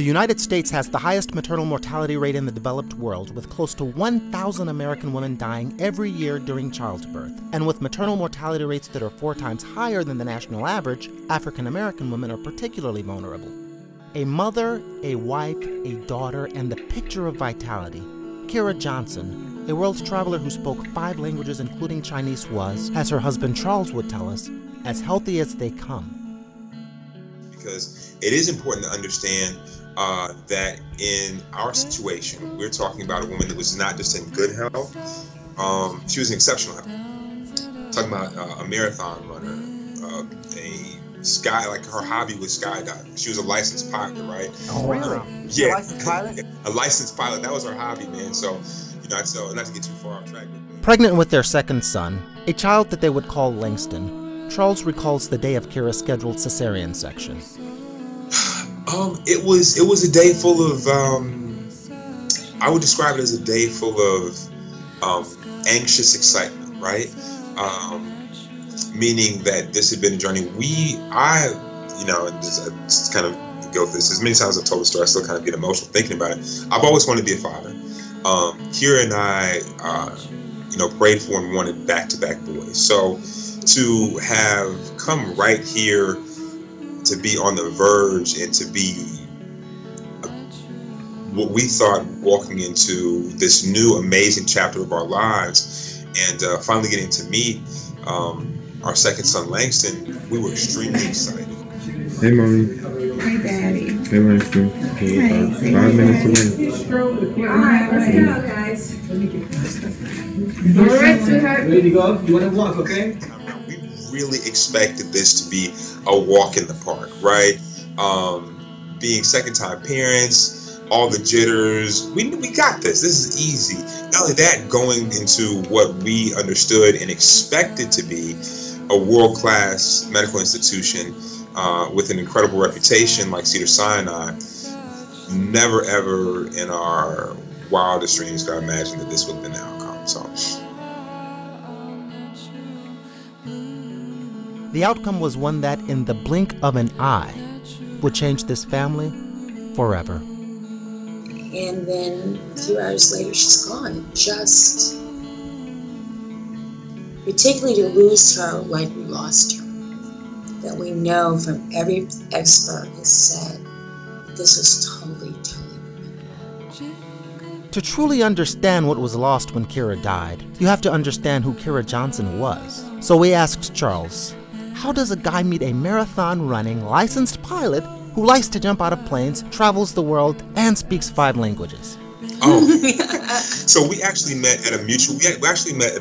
United States has the highest maternal mortality rate in the developed world, with close to 1,000 American women dying every year during childbirth. And with maternal mortality rates that are 4 times higher than the national average, African American women are particularly vulnerable. A mother, a wife, a daughter, and the picture of vitality, Kira Johnson, a world traveler who spoke 5 languages including Chinese, was, as her husband Charles would tell us, as healthy as they come. Because it is important to understand that in our situation, we're talking about a woman that was not just in good health, she was in exceptional health. Talking about a marathon runner, like her hobby was skydiving. She was a licensed pilot, right? Oh, really? Yeah. A licensed pilot? A licensed pilot. That was her hobby, man. So, so not to get too far off track. Pregnant with their second son, a child that they would call Langston, Charles recalls the day of Kira's scheduled cesarean section. It was a day full of, I would describe it as a day full of anxious excitement, right? Meaning that this had been a journey. I kind of go through this as many times I've told the story, I still kind of get emotional thinking about it. I've always wanted to be a father. Kira and I, prayed for and wanted back-to-back boys. So to have come right here, to be on the verge and to be what we thought walking into this new amazing chapter of our lives, and finally getting to meet our second son Langston, we were extremely excited. Hey, Mommy. Hey, Daddy. Hey, Langston. Hey, 5 minutes away. All right, let's go, guys. All right, sweetheart. Ready to go? You want to walk, okay? We really expected this to be a walk in the park, right? Being second-time parents, all the jitters, we got this. This is easy. Not only that, going into what we understood and expected to be a world-class medical institution with an incredible reputation like Cedars-Sinai, never ever in our wildest dreams could I imagine that this would have been the outcome. So. The outcome was one that, in the blink of an eye, would change this family forever. And then a few hours later, she's gone. Just, particularly to lose her like we lost her, that we know from every expert has said this was totally preventable. To truly understand what was lost when Kira died, you have to understand who Kira Johnson was. So we asked Charles, how does a guy meet a marathon-running, licensed pilot who likes to jump out of planes, travels the world, and speaks 5 languages? Oh, so we actually met at a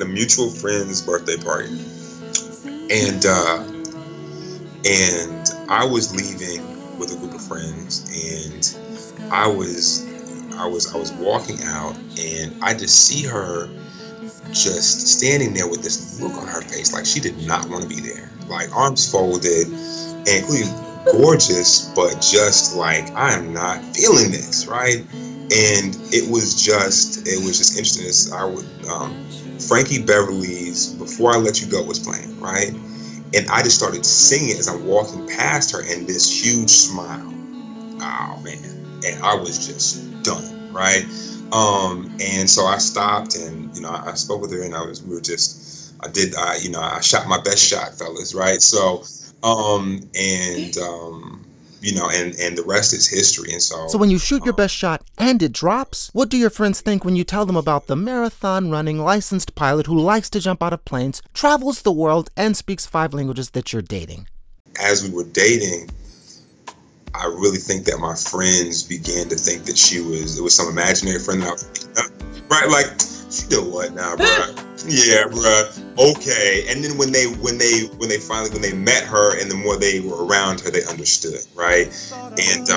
mutual friend's birthday party, and I was leaving with a group of friends, and I was walking out, and I just see her just standing there with this look on her face, like she did not want to be there, like arms folded, and gorgeous, but just like, I am not feeling this, right? And it was just interesting. Frankie Beverly's "Before I Let You Go" was playing, right? And I just started singing as I'm walking past her, and this huge smile. Oh man, and I was just done, right? And so I stopped, and I spoke with her, and I shot my best shot, fellas, right? So, and the rest is history. And so when you shoot your best shot and it drops, what do your friends think when you tell them about the marathon-running licensed pilot who likes to jump out of planes, travels the world, and speaks 5 languages that you're dating? As we were dating, I really think that my friends began to think that it was some imaginary friend that I was picking up, right? Like, you know what now, bruh? Yeah, bruh. Okay. And then when they met her, and the more they were around her, they understood, right? And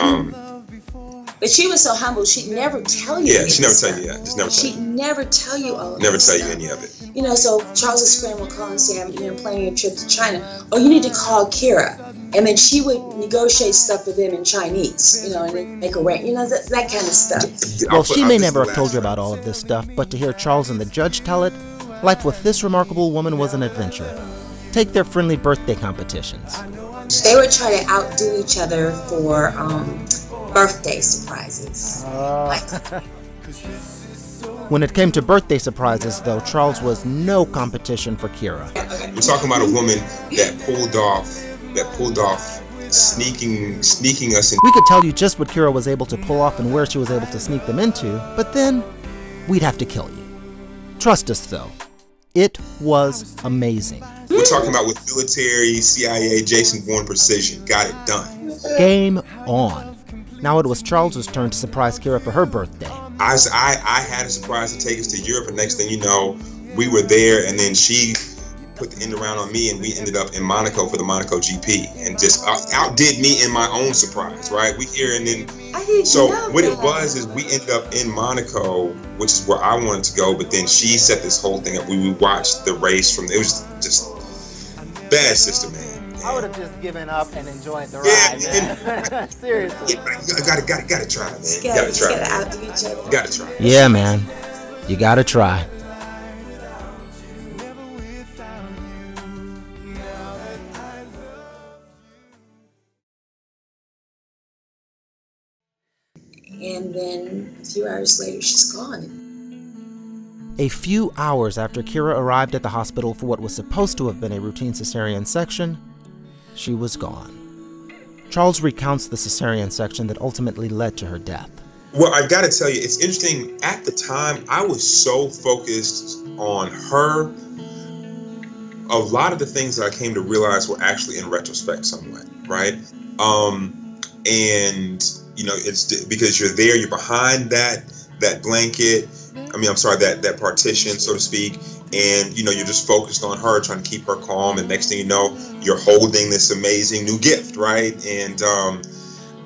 but she was so humble. She'd never tell you. Yeah, she'd never tell you that. Just never tell you. She'd never tell you all of Never tell you stuff. any of it. So Charles's friend would call and say, I'm planning a trip to China. Oh, you need to call Kira. And then she would negotiate stuff with them in Chinese, and then make a that kind of stuff. Well, she may never have told you about all of this stuff, but to hear Charles and the judge tell it, life with this remarkable woman was an adventure. Take their friendly birthday competitions. They would try to outdo each other for birthday surprises. When it came to birthday surprises, though, Charles was no competition for Kira. We're talking about a woman that pulled off sneaking us in. We could tell you just what Kira was able to pull off and where she was able to sneak them into, but then we'd have to kill you. Trust us, though. It was amazing. We're talking about with military, CIA, Jason Bourne precision. Got it done. Game on. Now it was Charles's turn to surprise Kira for her birthday. I had a surprise to take us to Europe, and next thing you know, we were there, and then she put the end around on me, and we ended up in Monaco for the Monaco GP, and just outdid me in my own surprise, right? We here, and then so what it was is we ended up in Monaco, which is where I wanted to go, but then she set this whole thing up. We watched the race from, it was just bad sister, man. I would have just given up and enjoyed the ride, man. Seriously. Yeah, gotta try, man. You gotta outdo each other. Gotta try. Yeah, man. You gotta try. And then a few hours later, she's gone. A few hours after Kira arrived at the hospital for what was supposed to have been a routine cesarean section, she was gone. Charles recounts the cesarean section that ultimately led to her death. Well, I've got to tell you, it's interesting. At the time, I was so focused on her. A lot of the things that I came to realize were actually in retrospect somewhat, right? And, you know, it's because you're there, you're behind that blanket. That partition, so to speak. And, you know, you're just focused on her, trying to keep her calm. And next thing you know, you're holding this amazing new gift, right? And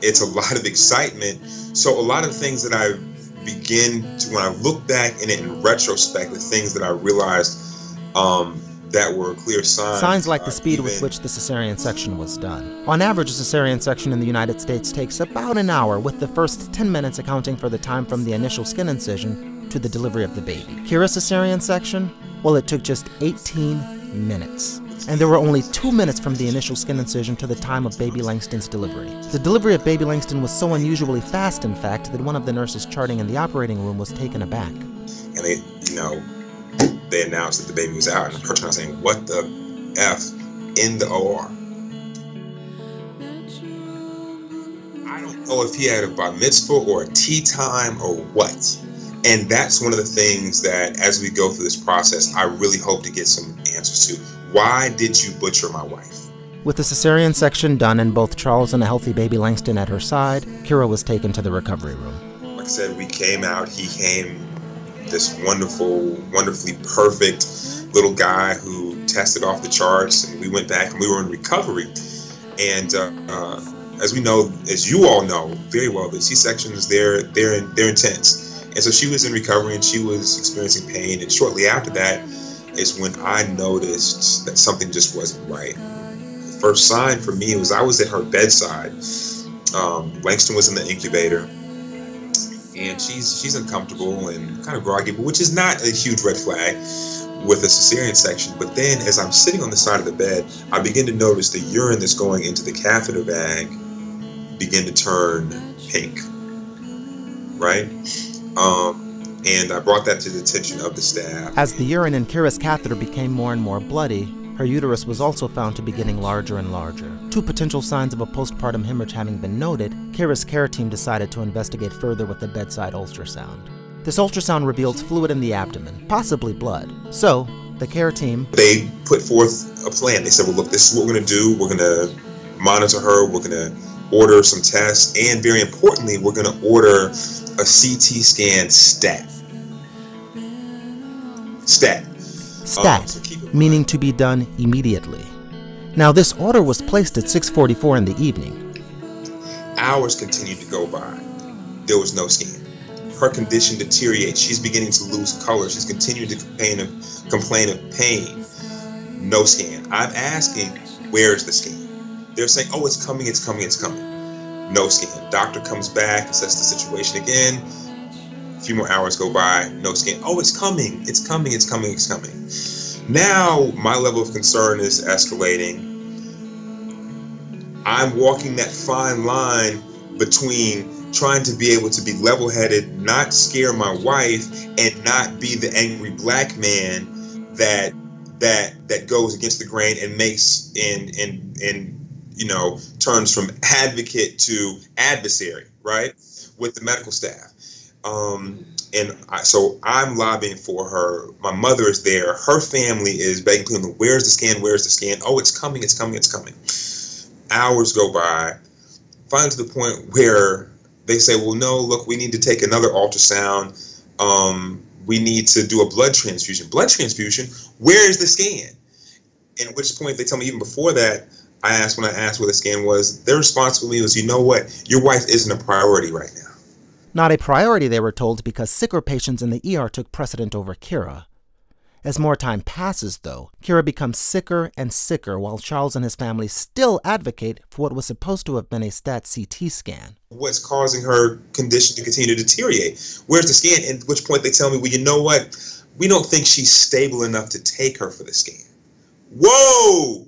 it's a lot of excitement. So a lot of the things that I begin to, when I look back and in retrospect, the things that I realized that were clear signs. Signs like the speed with which the cesarean section was done. On average, a cesarean section in the United States takes about an hour, with the first 10 minutes accounting for the time from the initial skin incision to the delivery of the baby. Kira's cesarean section? Well, it took just 18 minutes. And there were only 2 minutes from the initial skin incision to the time of baby Langston's delivery. The delivery of baby Langston was so unusually fast, in fact, that one of the nurses charting in the operating room was taken aback. And they announced that the baby was out, and her trying to saying, "What the F in the OR?" I don't know if he had a bar mitzvah or a tea time or what. And that's one of the things that, as we go through this process, I really hope to get some answers to. Why did you butcher my wife? With the cesarean section done and both Charles and a healthy baby Langston at her side, Kira was taken to the recovery room. Like I said, we came out, he came, this wonderfully perfect little guy who tested off the charts, and we went back and we were in recovery. And as we know, as you all know very well, the C-sections, they're intense. And so she was in recovery and she was experiencing pain. And shortly after that is when I noticed that something just wasn't right. The first sign for me was I was at her bedside. Langston was in the incubator, and she's uncomfortable and kind of groggy, which is not a huge red flag with a cesarean section. But then as I'm sitting on the side of the bed, I begin to notice the urine that's going into the catheter bag begin to turn pink, right? And I brought that to the attention of the staff. As the urine in Kira's catheter became more and more bloody, her uterus was also found to be getting larger and larger. 2 potential signs of a postpartum hemorrhage having been noted, Kira's care team decided to investigate further with a bedside ultrasound. This ultrasound revealed fluid in the abdomen, possibly blood. So, the care team... They put forth a plan. They said, well, look, this is what we're going to do. We're going to monitor her. We're going to order some tests. And very importantly, we're going to order a CT scan stat. Meaning to be done immediately. Now, this order was placed at 6:44 in the evening. Hours continued to go by. There was no scan. Her condition deteriorates. She's beginning to lose color. She's continuing to complain of pain. No scan. I'm asking, where is the scan? They're saying, oh, it's coming, it's coming, it's coming. No scan. Doctor comes back, assesses the situation again. A few more hours go by, no scan. Oh, it's coming, it's coming, it's coming, it's coming. Now, my level of concern is escalating. I'm walking that fine line between trying to be able to be level-headed, not scare my wife, and not be the angry black man that goes against the grain and makes and turns from advocate to adversary, right, with the medical staff. So I'm lobbying for her. My mother is there. Her family is begging, pleading, where's the scan? Where's the scan? Oh, it's coming. It's coming. It's coming. Hours go by. Finally to the point where they say, well, no, look, we need to take another ultrasound. We need to do a blood transfusion. Blood transfusion? Where is the scan? At which point they tell me even before that, when I asked where the scan was, their response to me was, you know what? Your wife isn't a priority right now. Not a priority, they were told, because sicker patients in the ER took precedent over Kira. As more time passes, though, Kira becomes sicker and sicker while Charles and his family still advocate for what was supposed to have been a stat CT scan. What's causing her condition to continue to deteriorate? Where's the scan? At which point they tell me, well, you know what? We don't think she's stable enough to take her for the scan. Whoa!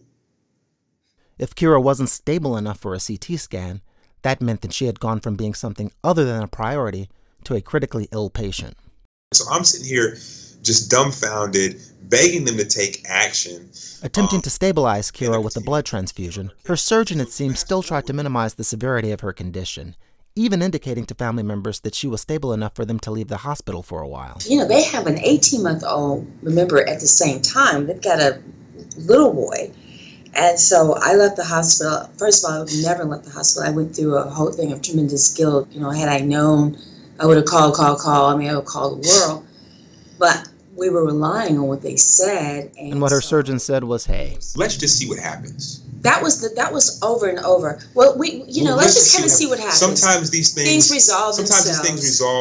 If Kira wasn't stable enough for a CT scan, that meant that she had gone from being something other than a priority to a critically ill patient. So I'm sitting here just dumbfounded, begging them to take action. Attempting to stabilize Kira with a blood transfusion, her surgeon, it seems, still tried to minimize the severity of her condition, even indicating to family members that she was stable enough for them to leave the hospital for a while. They have an 18-month-old, remember, at the same time. They've got a little boy. And so I left the hospital. First of all, I would never left the hospital. I went through a whole thing of tremendous guilt. Had I known, I would have called. I would call the world. But we were relying on what they said. And what her surgeon said was, hey, let's just see what happens. That was over and over. Well, let's just kind of see what happens. Sometimes these things resolve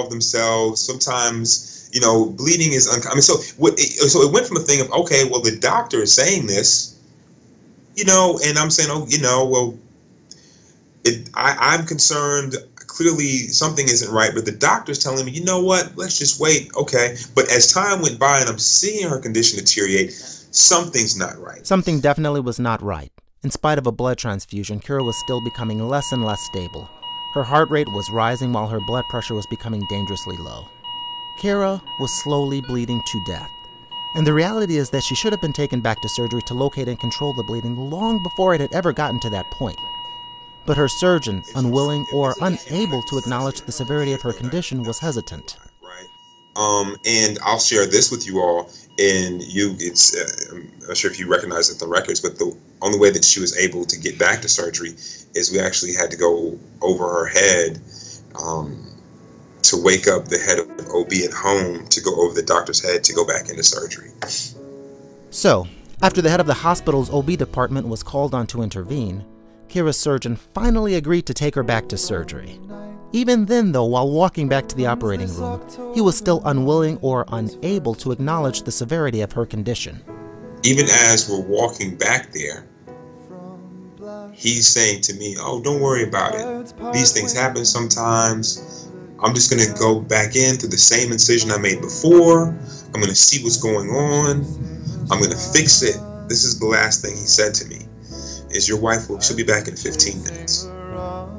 themselves. Sometimes, bleeding is so it went from a thing of, okay, well, the doctor is saying this, and I'm saying, I'm concerned. Clearly something isn't right, but the doctor's telling me, you know what, let's just wait. Okay. But as time went by and I'm seeing her condition deteriorate, something's not right. Something definitely was not right. In spite of a blood transfusion, Kira was still becoming less and less stable. Her heart rate was rising while her blood pressure was becoming dangerously low. Kira was slowly bleeding to death. And the reality is that she should have been taken back to surgery to locate and control the bleeding long before it had ever gotten to that point. But her surgeon, unwilling or unable to acknowledge the severity of her condition, was hesitant. And I'll share this with you all. I'm not sure if you recognize it in the records, but the only way that she was able to get back to surgery is we actually had to go over her head to wake up the head of OB at home to go over the doctor's head to go back into surgery. So, after the head of the hospital's OB department was called on to intervene, Kira's surgeon finally agreed to take her back to surgery. Even then, though, while walking back to the operating room, he was still unwilling or unable to acknowledge the severity of her condition. Even as we're walking back there, he's saying to me, oh, don't worry about it. These things happen sometimes. I'm just going to go back in through the same incision I made before. I'm going to see what's going on. I'm going to fix it. This is the last thing he said to me, is your wife she'll be back in 15 minutes.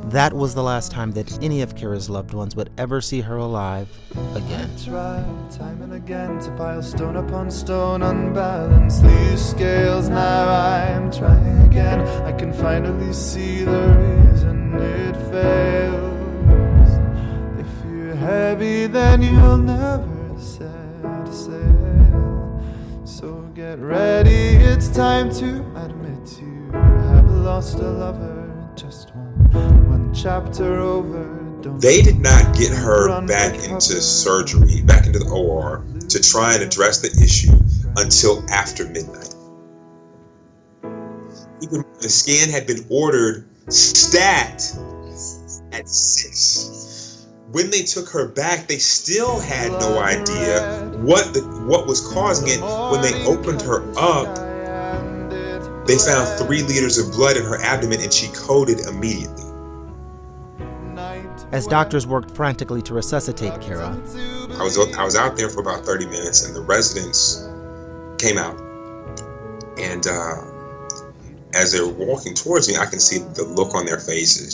That was the last time that any of Kira's loved ones would ever see her alive again. I tried time and again to pile stone upon stone, unbalance these scales. Now I'm trying again. I can finally see the reason it fails. If you're heavy, then you'll never set sail. So get ready, it's time to admit you have lost a lover. Just one chapter over. They did not get her back into surgery, back into the OR, to try and address the issue until after midnight. Even the scan had been ordered stat at 6. When they took her back, they still had no idea what was causing it. When they opened her up, they found 3 liters of blood in her abdomen and she coded immediately. As doctors worked frantically to resuscitate Kira, I was out there for about 30 minutes and the residents came out. And as they were walking towards me, I can see the look on their faces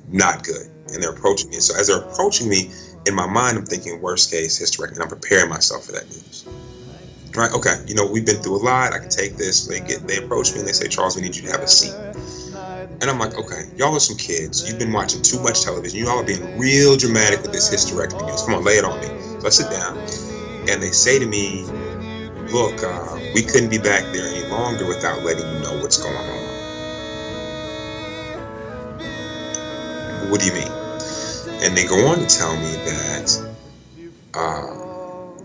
not good, and they're approaching me. And so as they're approaching me, in my mind, I'm thinking worst case hysterectomy, and I'm preparing myself for that news. Right? Okay, you know, we've been through a lot. I can take this. They approach me and they say, Charles, we need you to have a seat. And I'm like, okay, y'all are some kids. You've been watching too much television. You all are being real dramatic with this hysterectomy news. Come on, lay it on me. So I sit down, and they say to me, look, we couldn't be back there any longer without letting you know what's going on. What do you mean? And they go on to tell me that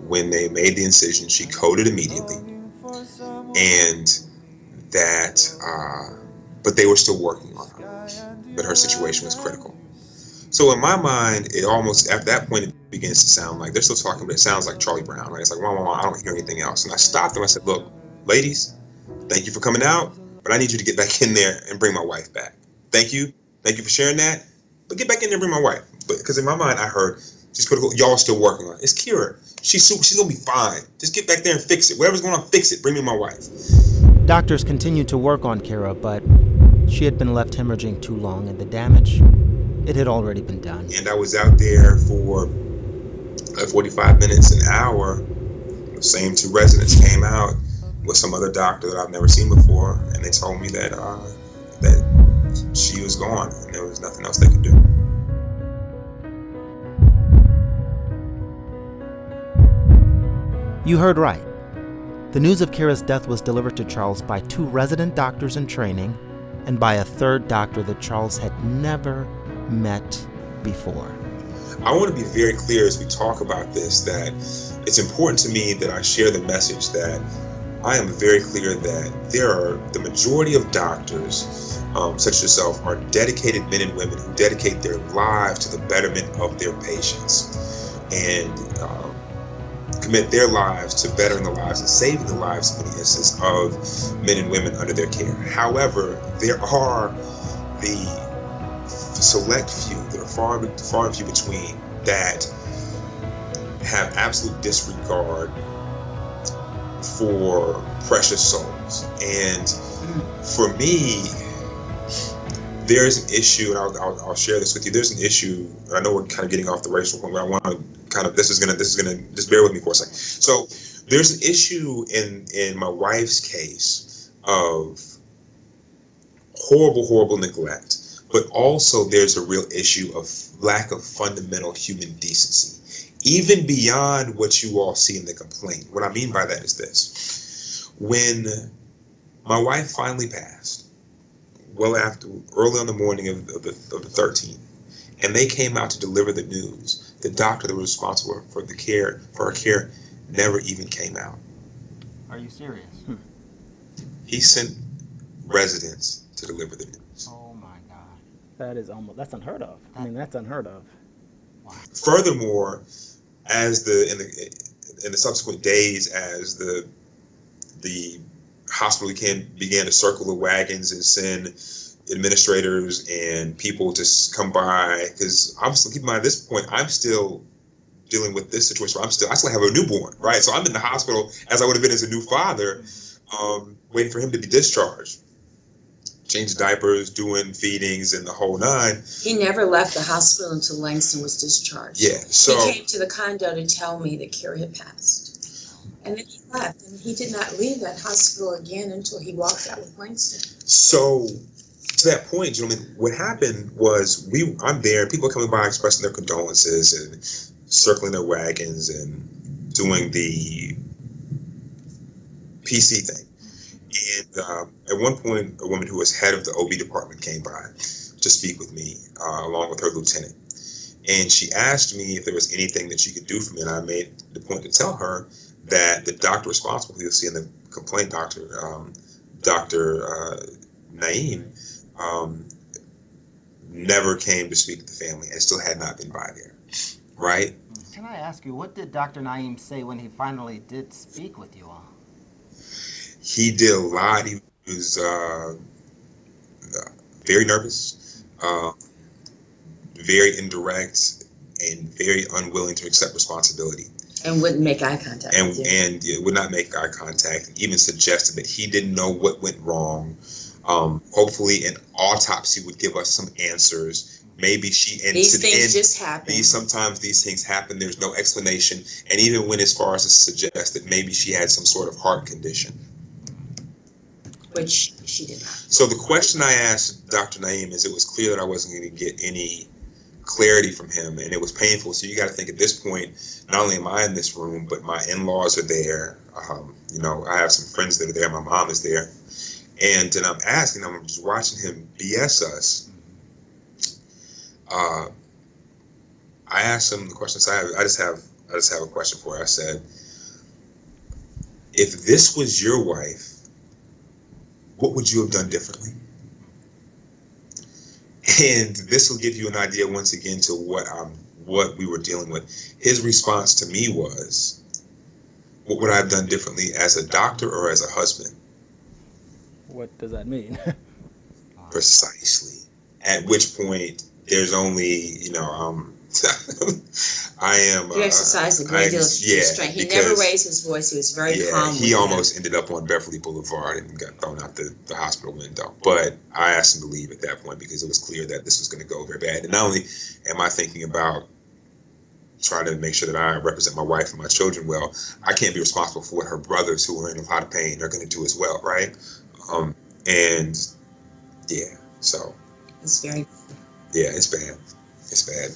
when they made the incision, she coded immediately, and that, but they were still working on her, but her situation was critical. So in my mind, it almost, at that point, it begins to sound like, they're still talking, but it sounds like Charlie Brown, right? It's like, wah, wah, wah, I don't hear anything else. And I stopped them, I said, look, ladies, thank you for coming out, but I need you to get back in there and bring my wife back. Thank you for sharing that, but get back in there and bring my wife. But because in my mind, I heard, she's critical, y'all are still working on it. It's Kira. She's gonna be fine. Just get back there and fix it. Whatever's going on, fix it. Bring me my wife. Doctors continued to work on Kira, but she had been left hemorrhaging too long, and the damage, it had already been done. And I was out there for 45 minutes, an hour. The same two residents came out with some other doctor that I've never seen before, and they told me that that she was gone, and there was nothing else they could do. You heard right. The news of Kira's death was delivered to Charles by 2 resident doctors in training and by a 3rd doctor that Charles had never met before. I want to be very clear as we talk about this that it's important to me that I share the message that I am very clear that the majority of doctors, such as yourself, are dedicated men and women who dedicate their lives to the betterment of their patients and commit their lives to bettering the lives and saving the lives in many instances of men and women under their care. However, there are the select few, there are far and few between, that have absolute disregard for precious souls. And for me, there's an issue, and I'll share this with you. There's an issue. I know we're kind of getting off the racial point, but I want to kind of, this is gonna just bear with me for a second. So there's an issue in my wife's case of horrible neglect, but also there's a real issue of lack of fundamental human decency, even beyond what you all see in the complaint. What I mean by that is this: when my wife finally passed, early on the morning of the 13th, and they came out to deliver the news, the doctor that was responsible for her care never even came out. Are you serious? He sent residents to deliver the news. Oh my God. That's unheard of. I mean, that's unheard of. Wow. Furthermore, as in the subsequent days, as the hospital began to circle the wagons and send administrators and people to come by, because obviously, keep in mind, at this point, I'm still dealing with this situation. I still have a newborn, right? So I'm in the hospital as I would have been as a new father, waiting for him to be discharged, change diapers, doing feedings, and the whole 9. He never left the hospital until Langston was discharged. Yeah, so he came to the condo to tell me that Kira had passed. And then he left, and he did not leave that hospital again until he walked out with Langston. So, to that point, gentlemen, what happened was I'm there, people are coming by expressing their condolences and circling their wagons and doing the PC thing. And at one point, a woman who was head of the OB department came by to speak with me, along with her lieutenant. And she asked me if there was anything that she could do for me, and I made the point to tell her that the doctor responsible, who you'll see in the complaint, Dr. Naeem, never came to speak to the family and still had not been by there, right? Can I ask you, what did Dr. Naeem say when he finally did speak with you all? He did a lot. He was very nervous, very indirect, and very unwilling to accept responsibility. And wouldn't make eye contact. And would not make eye contact. Even suggested that he didn't know what went wrong. Hopefully an autopsy would give us some answers, maybe she and these things just happen. Sometimes these things happen. There's no explanation, and even went as far as to suggest that maybe she had some sort of heart condition, which she did not. So the question I asked Dr. Naeem is, it was clear that I wasn't going to get any clarity from him, and it was painful. So you got to think, at this point, not only am I in this room, but my in-laws are there. You know, I have some friends that are there. My mom is there, and then I'm just watching him BS us. I asked him the questions. I just have a question for her. I said, if this was your wife, what would you have done differently? And this will give you an idea once again to what we were dealing with. His response to me was, what would I have done differently as a doctor or as a husband? What does that mean? Precisely. At which point, there's only, I am. You exercised a great deal of restraint. He never raised his voice. He was very calm. He almost ended up on Beverly Boulevard and got thrown out the hospital window. But I asked him to leave at that point because it was clear that this was going to go very bad. And not only am I thinking about trying to make sure that I represent my wife and my children well, I can't be responsible for what her brothers, who are in a lot of pain, are going to do as well, right? So it's very. Yeah, it's bad. It's bad.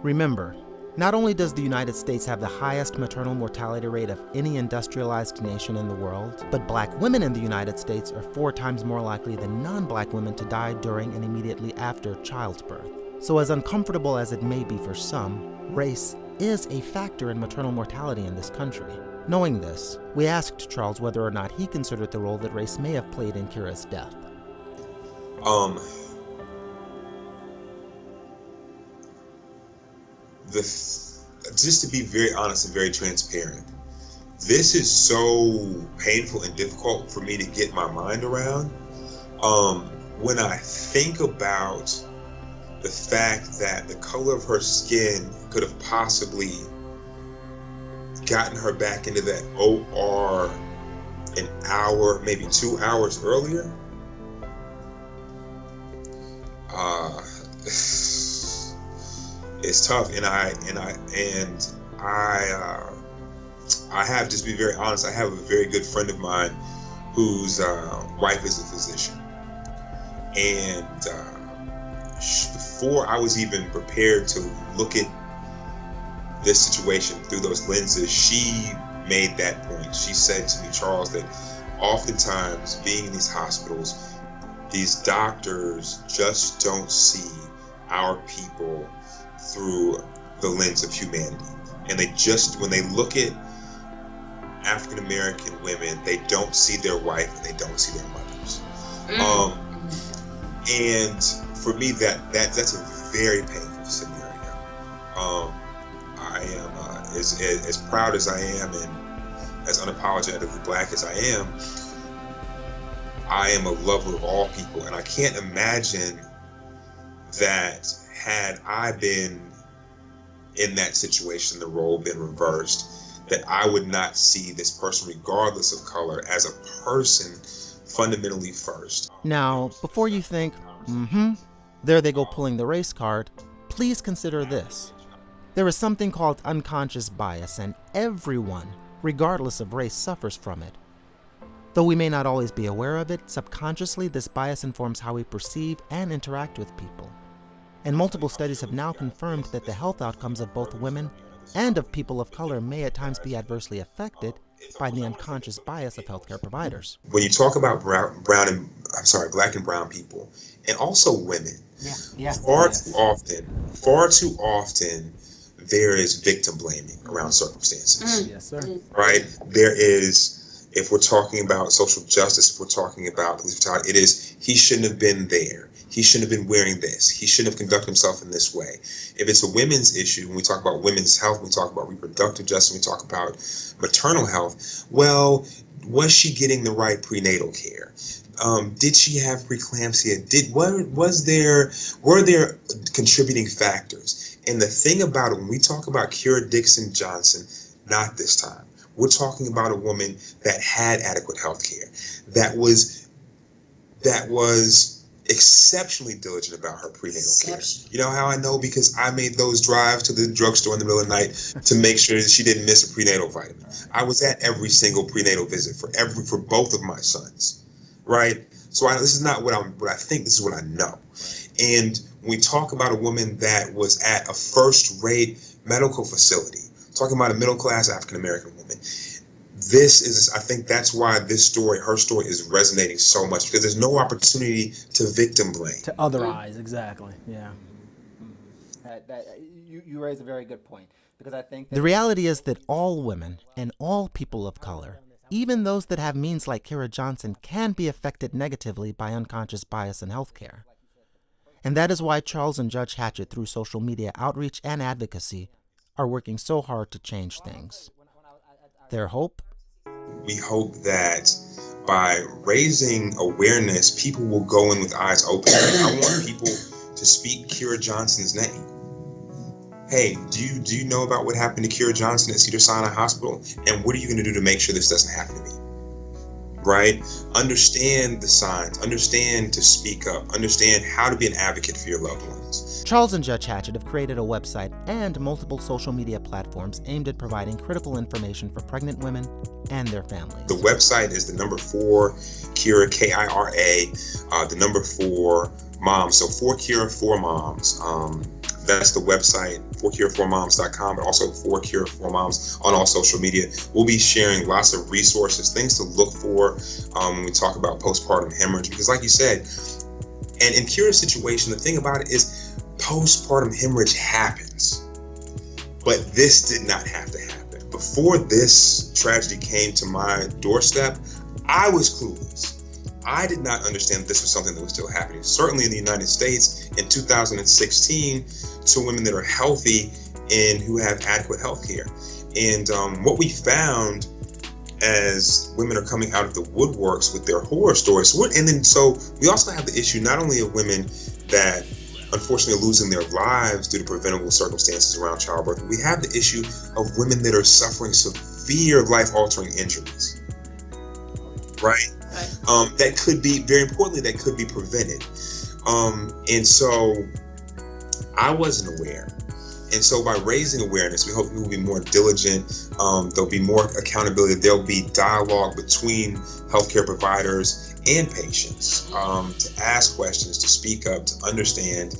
Remember, not only does the United States have the highest maternal mortality rate of any industrialized nation in the world, but black women in the United States are 4 times more likely than non-black women to die during and immediately after childbirth. So as uncomfortable as it may be for some, race is a factor in maternal mortality in this country. Knowing this, we asked Charles whether or not he considered the role that race may have played in Kira's death. Just to be very honest and very transparent, this is so painful and difficult for me to get my mind around. When I think about the fact that the color of her skin could have possibly gotten her back into that OR an hour, maybe 2 hours earlier, it's tough. And I have, just to be very honest, I have a very good friend of mine whose wife is a physician, and before I was even prepared to look at this situation through those lenses, she made that point. She said to me, Charles, that oftentimes being in these hospitals, these doctors just don't see our people through the lens of humanity. And they just, when they look at African American women, they don't see their wife and they don't see their mothers. And for me, that's a very painful scenario. I am as proud as I am and as unapologetically black as I am a lover of all people, and I can't imagine that had I been in that situation, the role been reversed, that I would not see this person, regardless of color, as a person fundamentally first. Now, before you think, there they go pulling the race card, please consider this. There is something called unconscious bias, and everyone, regardless of race, suffers from it. Though we may not always be aware of it, subconsciously this bias informs how we perceive and interact with people. And multiple studies have now confirmed that the health outcomes of both women and of people of color may at times be adversely affected by the unconscious bias of healthcare providers. When you talk about black and brown people, and also women, far too often, there is victim blaming around circumstances. Yes, sir. Right? There is, if we're talking about social justice, if we're talking about police brutality, it is, he shouldn't have been there. He shouldn't have been wearing this. He shouldn't have conducted himself in this way. If it's a women's issue, when we talk about women's health, we talk about reproductive justice, we talk about maternal health, well, was she getting the right prenatal care? Did she have preeclampsia? Were there contributing factors? And the thing about it, when we talk about Kira Dixon Johnson, not this time. We're talking about a woman that had adequate health care, that was exceptionally diligent about her prenatal care. You know how I know? Because I made those drives to the drugstore in the middle of the night to make sure that she didn't miss a prenatal vitamin. I was at every single prenatal visit for both of my sons, right? So this is not what I think. This is what I know. And when we talk about a woman that was at a first-rate medical facility, talking about a middle-class African-American woman, I think that's why her story is resonating so much, because there's no opportunity to victim blame. To otherize, exactly, yeah. You raise a very good point, because I think the reality is that all women and all people of color, even those that have means like Kira Johnson, can be affected negatively by unconscious bias in healthcare. And that is why Charles and Judge Hatchett, through social media outreach and advocacy, are working so hard to change things. Their hope? We hope that by raising awareness, people will go in with eyes open. I want people to speak Kira Johnson's name. Hey, do you know about what happened to Kira Johnson at Cedars-Sinai Hospital? And what are you going to do to make sure this doesn't happen to me? Right? Understand the signs, understand to speak up, understand how to be an advocate for your loved ones. Charles and Judge Hatchett have created a website and multiple social media platforms aimed at providing critical information for pregnant women and their families. The website is the number 4 Kira, Kira, the number 4 moms. So 4 Kira, 4 moms. That's the website, 4Kira4moms.com, but also 4Kira4moms on all social media. We'll be sharing lots of resources, things to look for when we talk about postpartum hemorrhage. Because like you said, and in Kira's situation, the thing about it is postpartum hemorrhage happens. But this did not have to happen. Before this tragedy came to my doorstep, I was clueless. I did not understand that this was something that was still happening. Certainly in the United States in 2016, to women that are healthy and who have adequate health care. And what we found as women are coming out of the woodworks with their horror stories. So we also have the issue not only of women that unfortunately are losing their lives due to preventable circumstances around childbirth, but we have the issue of women that are suffering severe life-altering injuries, right? That could be, very importantly, that could be prevented. And so I wasn't aware. And so by raising awareness, we hope people will be more diligent. There'll be more accountability. There'll be dialogue between healthcare providers and patients to ask questions, to speak up, to understand.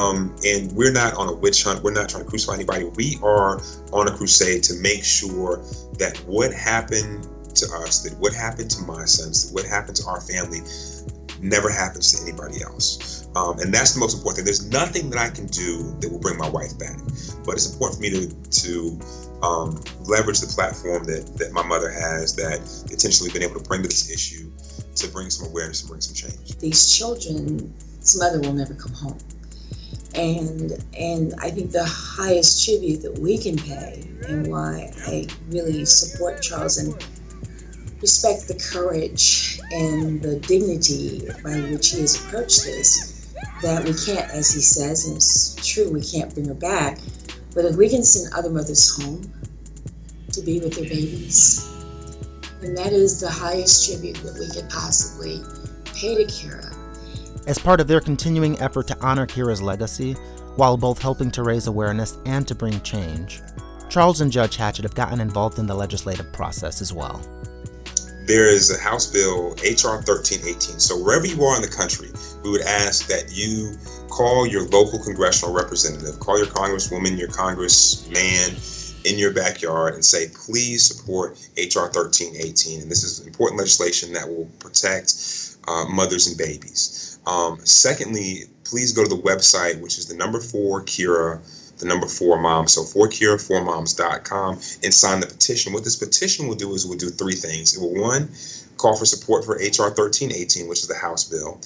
And we're not on a witch hunt. We're not trying to crucify anybody. We are on a crusade to make sure that what happened to us, that what happened to my sons, that what happened to our family never happens to anybody else. And that's the most important thing. There's nothing that I can do that will bring my wife back. But it's important for me to leverage the platform that my mother has, that potentially been able to bring to this issue, to bring some awareness and bring some change. These children's mother will never come home. And I think the highest tribute that we can pay, and why I really support Charles and respect the courage and the dignity by which he has approached this, that we can't, as he says, and it's true, we can't bring her back, but if we can send other mothers home to be with their babies, and that is the highest tribute that we could possibly pay to Kira. As part of their continuing effort to honor Kira's legacy, while both helping to raise awareness and to bring change, Charles and Judge Hatchett have gotten involved in the legislative process as well. There is a House bill, HR 1318. So wherever you are in the country, we would ask that you call your local congressional representative, call your congresswoman, your congressman in your backyard and say, please support HR 1318. And this is important legislation that will protect mothers and babies. Secondly, please go to the website, which is the number 4 Kira, the number 4 mom, so 4Kira4moms.com, and sign the petition. What this petition will do is we'll do 3 things. It will, 1, call for support for HR 1318, which is the House bill.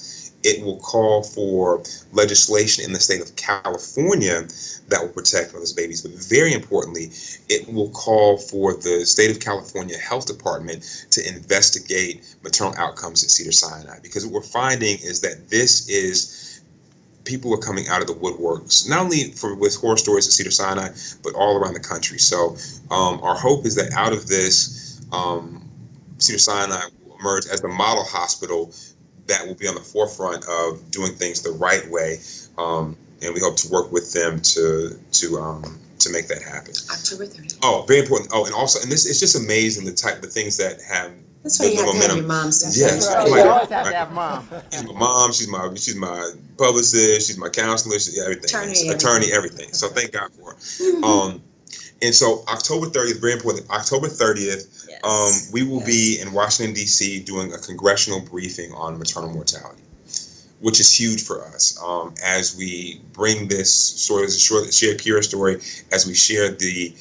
It will call for legislation in the state of California that will protect mothers and babies. But very importantly, it will call for the state of California Health Department to investigate maternal outcomes at Cedars-Sinai. Because what we're finding is that people are coming out of the woodworks, not only with horror stories at Cedars-Sinai, but all around the country. So our hope is that out of this, Cedars-Sinai will emerge as the model hospital that will be on the forefront of doing things the right way, and we hope to work with them to make that happen. October 30th. Oh, very important. Oh, and also, and this it's just amazing the things that have. That's why you have to have your mom's. Yes, Right. You always have to have mom. She's my mom. She's my publicist. She's my counselor. She's everything. Attorney, everything. So thank God for her. And so October 30th, very important. October 30th, yes. We will be in Washington, D.C. doing a congressional briefing on maternal mortality, which is huge for us as we bring this sort of share Kira's story, as we share the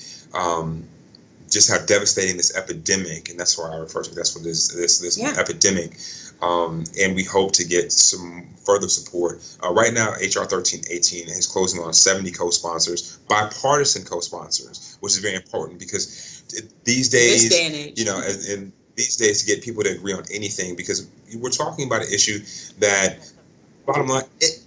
just how devastating this epidemic, and that's why I refer to this epidemic, and we hope to get some further support. Right now, HR 1318 is closing on 70 co-sponsors, bipartisan co-sponsors, which is very important because these days, this day and age, and these days to get people to agree on anything, because we're talking about an issue that, bottom line, it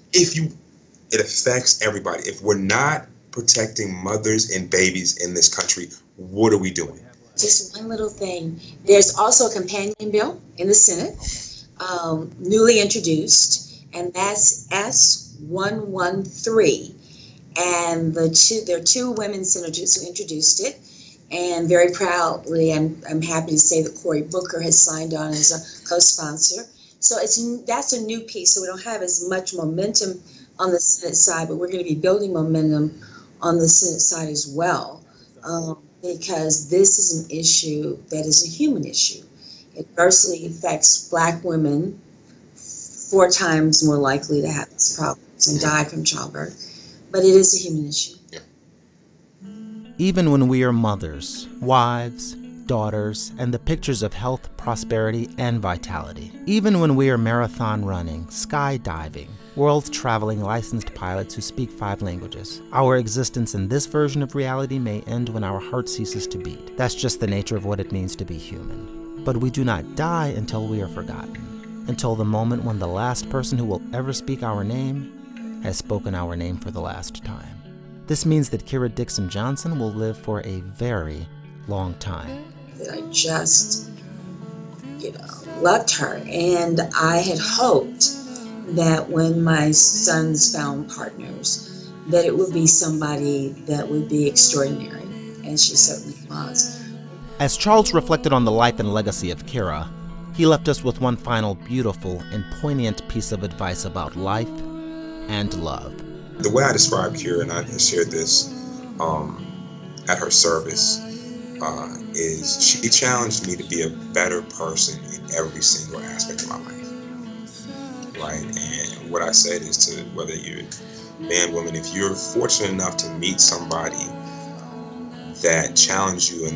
affects everybody. If we're not protecting mothers and babies in this country, what are we doing? Just one little thing. There's also a companion bill in the Senate, newly introduced, and that's S113. And there are two women senators who introduced it, and very proudly, I'm happy to say that Cory Booker has signed on as a co-sponsor. So that's a new piece. So we don't have as much momentum on the Senate side, but we're going to be building momentum on the Senate side as well, because this is an issue that is a human issue. It adversely affects Black women 4 times more likely to have these problems and die from childbirth, but it is a human issue. Even when we are mothers, wives, daughters, and the pictures of health, prosperity, and vitality. Even when we are marathon running, skydiving, world-traveling licensed pilots who speak 5 languages. Our existence in this version of reality may end when our heart ceases to beat. That's just the nature of what it means to be human. But we do not die until we are forgotten, until the moment when the last person who will ever speak our name has spoken our name for the last time. This means that Kira Dixon Johnson will live for a very long time. I just, loved her, and I had hoped that when my sons found partners, that it would be somebody that would be extraordinary, and she certainly was. As Charles reflected on the life and legacy of Kira, he left us with one final beautiful and poignant piece of advice about life and love. The way I describe Kira, and I shared this at her service, is she challenged me to be a better person in every single aspect of my life, right? And what I said is to whether you're man, woman, if you're fortunate enough to meet somebody that challenges you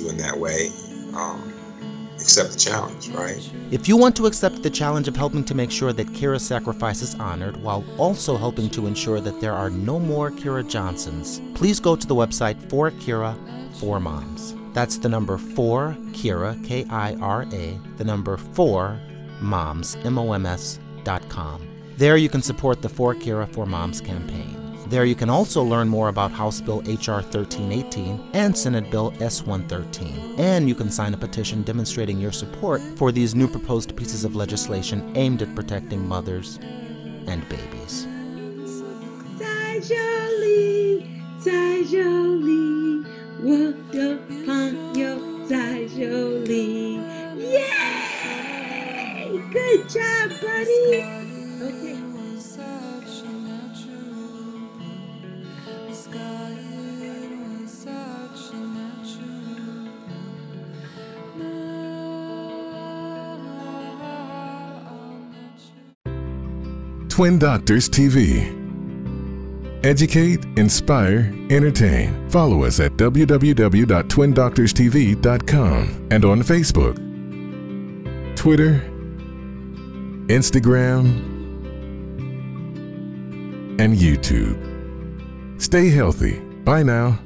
in that way, accept the challenge, right? If you want to accept the challenge of helping to make sure that Kira's sacrifice is honored while also helping to ensure that there are no more Kira Johnsons, please go to the website For Kira, For Moms. That's the number 4, Kira, K-I-R-A, the number 4, Moms, M-O-M-S.com. There you can support the For Kira, For Moms campaign. There you can also learn more about House Bill H.R. 1318 and Senate Bill S-113. And you can sign a petition demonstrating your support for these new proposed pieces of legislation aimed at protecting mothers and babies. Walk upon your Jolie. Yay! Good job, buddy. Okay. 'Twin Doctors TV. Educate, inspire, entertain. Follow us at www.twindoctorstv.com and on Facebook, Twitter, Instagram, and YouTube. Stay healthy. Bye now.